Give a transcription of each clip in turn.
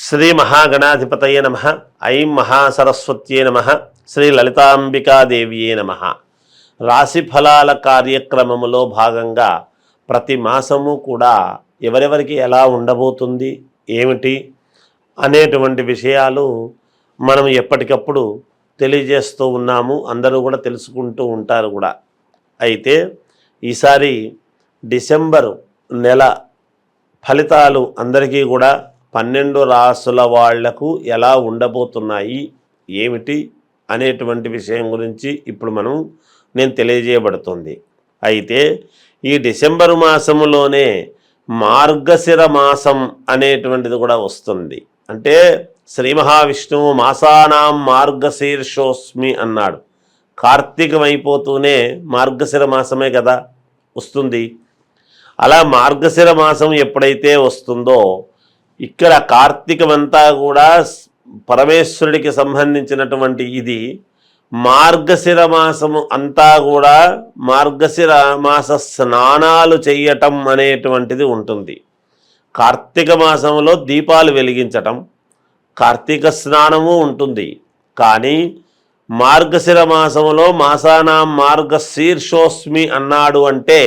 శ్రీ మహాగణాధిపతయే నమ. ఐం మహాసరస్వత్యే నమ. శ్రీ లలితాంబికాదేవియే నమ. రాశి ఫలాల కార్యక్రమములో భాగంగా ప్రతి మాసము కూడా ఎవరెవరికి ఎలా ఉండబోతుంది ఏమిటి అనేటువంటి విషయాలు మనం ఎప్పటికప్పుడు తెలియజేస్తూ ఉన్నాము. అందరూ కూడా తెలుసుకుంటూ ఉంటారు కూడా. అయితే ఈసారి డిసెంబరు నెల ఫలితాలు అందరికీ కూడా 12 రాసుల వాళ్లకు ఎలా ఉండబోతున్నాయి ఏమిటి అనేటువంటి విషయం గురించి ఇప్పుడు నేను తెలియజేయబడుతుంది. అయితే ఈ డిసెంబరు మాసములోనే మార్గశిర మాసం అనేటువంటిది కూడా వస్తుంది. అంటే శ్రీ మహావిష్ణువు మాసానాం మార్గశీర్షోస్మి అన్నాడు. కార్తీకం అయిపోతూనే మార్గశిర మాసమే కదా వస్తుంది. అలా మార్గశిర మాసం ఎప్పుడైతే వస్తుందో ఇక్కడ కార్తీకమంతా కూడా పరమేశ్వరుడికి సంబంధించినటువంటి ఇది. మార్గశిర మాసము అంతా కూడా మార్గశిర మాస స్నానాలు చేయటం అనేటువంటిది ఉంటుంది. కార్తీక మాసంలో దీపాలు వెలిగించటం, కార్తీక స్నానము ఉంటుంది. కానీ మార్గశిర మాసములో మాసానాం మార్గశీర్షోస్మి అన్నాడు అంటే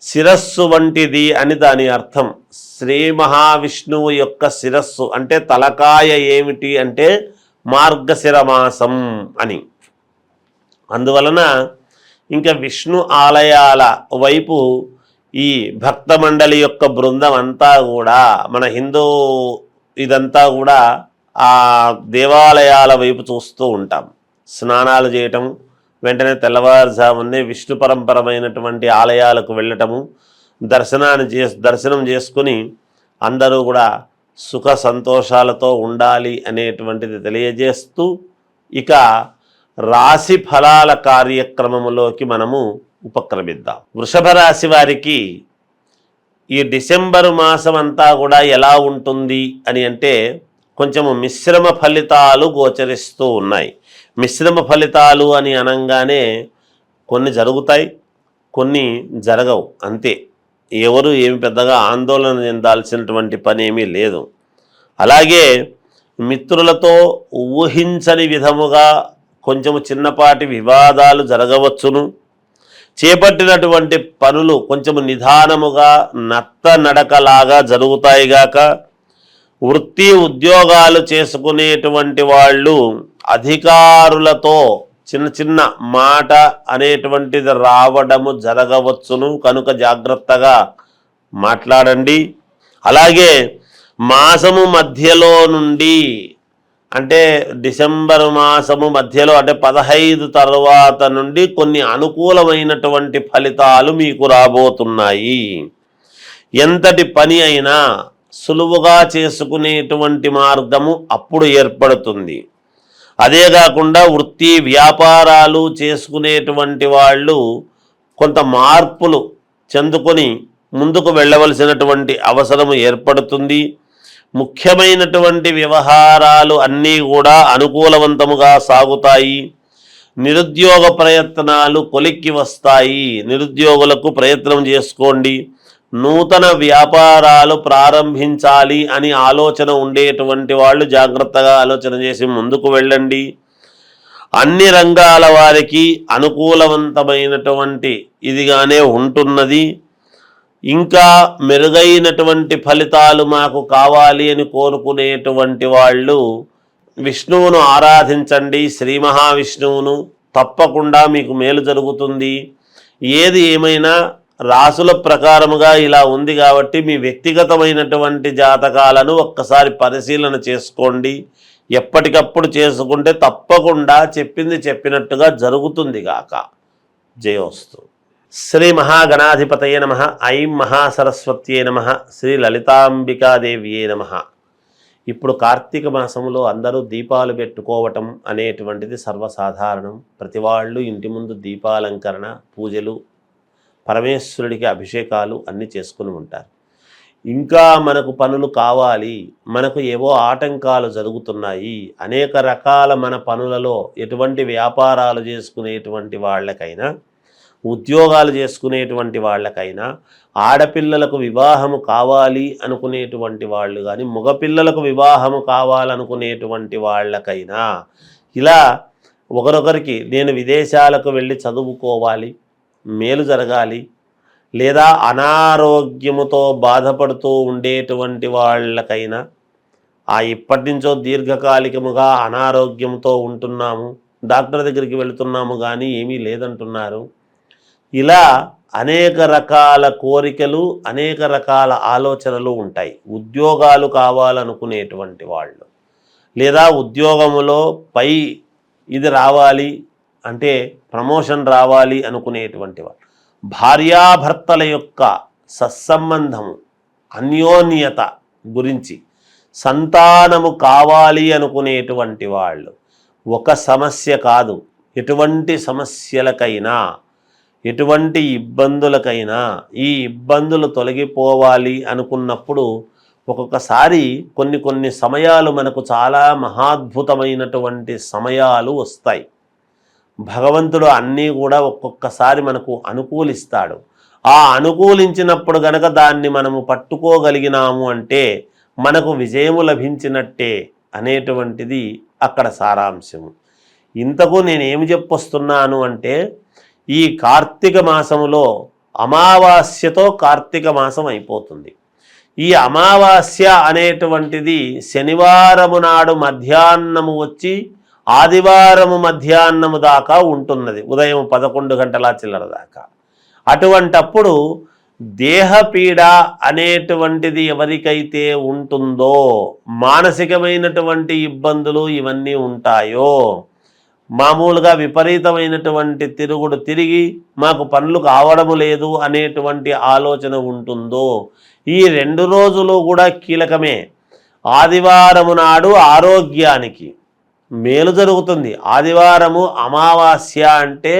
శిరస్సు వంటిది అని దాని అర్థం. శ్రీ మహావిష్ణువు యొక్క శిరస్సు అంటే తలకాయ ఏమిటి అంటే మార్గశిర మాసం అని. అందువలన ఇంకా విష్ణు ఆలయాల వైపు ఈ భక్త మండలి యొక్క బృందం అంతా కూడా మన హిందూ ఇదంతా కూడా ఆ దేవాలయాల వైపు చూస్తూ ఉంటాం. స్నానాలు చేయటం, వెంటనే తెల్లవారుజామునే విష్ణు పరంపరమైనటువంటి ఆలయాలకు వెళ్ళటము, దర్శనం చేసుకుని అందరూ కూడా సుఖ సంతోషాలతో ఉండాలి అనేటువంటిది తెలియజేస్తూ ఇక రాశి ఫలాల కార్యక్రమములోకి మనము ఉపక్రమిద్దాం. వృషభ రాశి వారికి ఈ డిసెంబరు మాసం అంతా కూడా ఎలా ఉంటుంది అని అంటే కొంచెము మిశ్రమ ఫలితాలు గోచరిస్తూ ఉన్నాయి. మిశ్రమ ఫలితాలు అని అనగానే కొన్ని జరుగుతాయి, కొన్ని జరగవు, అంతే. ఎవరు ఏమి పెద్దగా ఆందోళన చెందాల్సినటువంటి పని ఏమీ లేదు. అలాగే మిత్రులతో ఊహించని విధముగా కొంచెము చిన్నపాటి వివాదాలు జరగవచ్చును. చేపట్టినటువంటి పనులు కొంచెము నిదానముగా నడకలాగా జరుగుతాయిగాక. వృత్తి ఉద్యోగాలు చేసుకునేటువంటి వాళ్ళు అధికారులతో చిన్న మాట అనేటువంటిది రావడము జరగవచ్చును, కనుక జాగ్రత్తగా మాట్లాడండి. అలాగే మాసము మధ్యలో నుండి అంటే డిసెంబర్ మాసము మధ్యలో అంటే 15 తర్వాత నుండి కొన్ని అనుకూలమైనటువంటి ఫలితాలు మీకు రాబోతున్నాయి. ఎంతటి పని అయినా సులువుగా చేసుకునేటువంటి మార్గము అప్పుడు ఏర్పడుతుంది. అదే కాకుండా వృత్తి వ్యాపారాలు చేసుకునేటువంటి వాళ్ళు కొంత మార్పులు చెందుకొని ముందుకు వెళ్ళవలసినటువంటి అవసరము ఏర్పడుతుంది. ముఖ్యమైనటువంటి వ్యవహారాలు అన్నీ కూడా అనుకూలవంతముగా సాగుతాయి. నిరుద్యోగ ప్రయత్నాలు కొలిక్కి వస్తాయి. నిరుద్యోగులకు ప్రయత్నం చేసుకోండి. నూతన వ్యాపారాలు ప్రారంభించాలి అని ఆలోచన ఉండేటువంటి వాళ్ళు జాగ్రత్తగా ఆలోచన చేసి ముందుకు వెళ్ళండి. అన్ని రంగాల వారికి అనుకూలవంతమైనటువంటి ఇదిగానే ఉంటున్నది. ఇంకా మెరుగైనటువంటి ఫలితాలు మాకు కావాలి అని కోరుకునేటువంటి వాళ్ళు విష్ణువును ఆరాధించండి. శ్రీ మహావిష్ణువును, తప్పకుండా మీకు మేలు జరుగుతుంది. ఏది ఏమైనా రాసుల ప్రకారముగా ఇలా ఉంది కాబట్టి మీ వ్యక్తిగతమైనటువంటి జాతకాలను ఒక్కసారి పరిశీలన చేసుకోండి. ఎప్పటికప్పుడు చేసుకుంటే తప్పకుండా చెప్పింది చెప్పినట్టుగా జరుగుతుంది గాక. జయోస్తు. శ్రీ మహాగణాధిపతయే నమ. ఐం మహాసరస్వత్యే నమ. శ్రీ లలితాంబికాదేవియే నమ. ఇప్పుడు కార్తీక మాసంలో అందరూ దీపాలు పెట్టుకోవటం అనేటువంటిది సర్వసాధారణం. ప్రతి వాళ్ళు ఇంటి ముందు దీపాలంకరణ, పూజలు, పరమేశ్వరుడికి అభిషేకాలు అన్నీ చేసుకుని ఉంటారు. ఇంకా మనకు పనులు కావాలి, మనకు ఏవో ఆటంకాలు జరుగుతున్నాయి, అనేక రకాల మన పనులలో ఎటువంటి వ్యాపారాలు చేసుకునేటువంటి వాళ్ళకైనా ఉద్యోగాలు చేసుకునేటువంటి వాళ్ళకైనా, ఆడపిల్లలకు వివాహము కావాలి అనుకునేటువంటి వాళ్ళు కానీ, మగపిల్లలకు వివాహము కావాలనుకునేటువంటి వాళ్ళకైనా ఇలా ఒకరొకరికి నేను విదేశాలకు వెళ్ళి చదువుకోవాలి, మేలు జరగాలి, లేదా అనారోగ్యముతో బాధపడుతూ ఉండేటువంటి వాళ్ళకైనా ఇప్పటి నుంచో దీర్ఘకాలికముగా అనారోగ్యంతో ఉంటున్నాము, డాక్టర్ దగ్గరికి వెళుతున్నాము కానీ ఏమీ లేదంటున్నారు. ఇలా అనేక రకాల కోరికలు, అనేక రకాల ఆలోచనలు ఉంటాయి. ఉద్యోగాలు కావాలనుకునేటువంటి వాళ్ళు, లేదా ఉద్యోగములో పై ఇది రావాలి అంటే ప్రమోషన్ రావాలి అనుకునేటువంటి వాళ్ళు, భార్యాభర్తల యొక్క సత్సంబంధము, అన్యోన్యత గురించి, సంతానము కావాలి అనుకునేటువంటి వాళ్ళు, ఒక సమస్య కాదు, ఎటువంటి సమస్యలకైనా, ఎటువంటి ఇబ్బందులకైనా ఈ ఇబ్బందులు తొలగిపోవాలి అనుకున్నప్పుడు ఒక్కొక్కసారి కొన్ని సమయాలు మనకు చాలా మహాద్భుతమైనటువంటి సమయాలు వస్తాయి. భగవంతుడు అన్నీ కూడా ఒక్కొక్కసారి మనకు అనుకూలిస్తాడు. ఆ అనుకూలించినప్పుడు గనక దాన్ని మనము పట్టుకోగలిగినాము అంటే మనకు విజయము లభించినట్టే అనేటువంటిది అక్కడ సారాంశము. ఇంతకు నేనేమి చెప్పొస్తున్నాను అంటే, ఈ కార్తీక మాసములో అమావాస్యతో కార్తీక మాసం అయిపోతుంది. ఈ అమావాస్య అనేటువంటిది శనివారము నాడు మధ్యాహ్నము వచ్చి ఆదివారము మధ్యాహ్నము దాకా ఉంటున్నది, ఉదయం 11 గంటల చిల్లర దాకా. అటువంటప్పుడు దేహపీడ అనేటువంటిది ఎవరికైతే ఉంటుందో, మానసికమైనటువంటి ఇబ్బందులు ఇవన్నీ ఉంటాయో, మామూలుగా విపరీతమైనటువంటి తిరుగుడు తిరిగి మాకు పనులు కావడము లేదు అనేటువంటి ఆలోచన ఉంటుందో, ఈ 2 రోజులు కూడా కీలకమే. ఆదివారము నాడు ఆరోగ్యానికి మేలు జరుగుతుంది. ఆదివారము అమావాస్య అంటే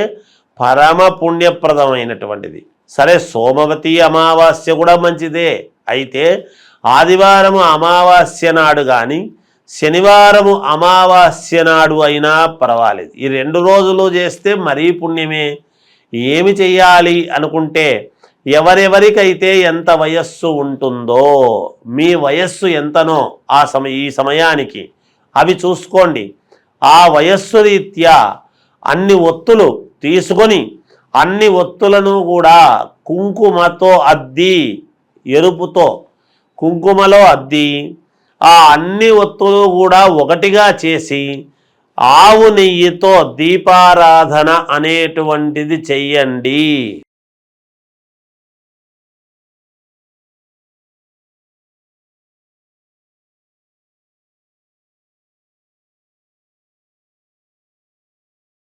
పరమ పుణ్యప్రదమైనటువంటిది. సరే, సోమవతి అమావాస్య కూడా మంచిదే. అయితే ఆదివారము అమావాస్య నాడు కానీ శనివారము అమావాస్య నాడు అయినా పర్వాలేదు. ఈ 2 రోజులు చేస్తే మరీ పుణ్యమే. ఏమి చెయ్యాలి అనుకుంటే, ఎవరెవరికైతే ఎంత వయస్సు ఉంటుందో, మీ వయస్సు ఎంతనో ఈ సమయానికి అవి చూసుకోండి. ఆ వయస్సు రీత్యా అన్ని ఒత్తులు తీసుకొని అన్ని ఒత్తులను కూడా కుంకుమతో అద్ది, ఎరుపుతో కుంకుమలో అద్ది, ఆ అన్ని ఒత్తులు కూడా ఒకటిగా చేసి ఆవు నెయ్యితో దీపారాధన అనేటువంటిది చెయ్యండి.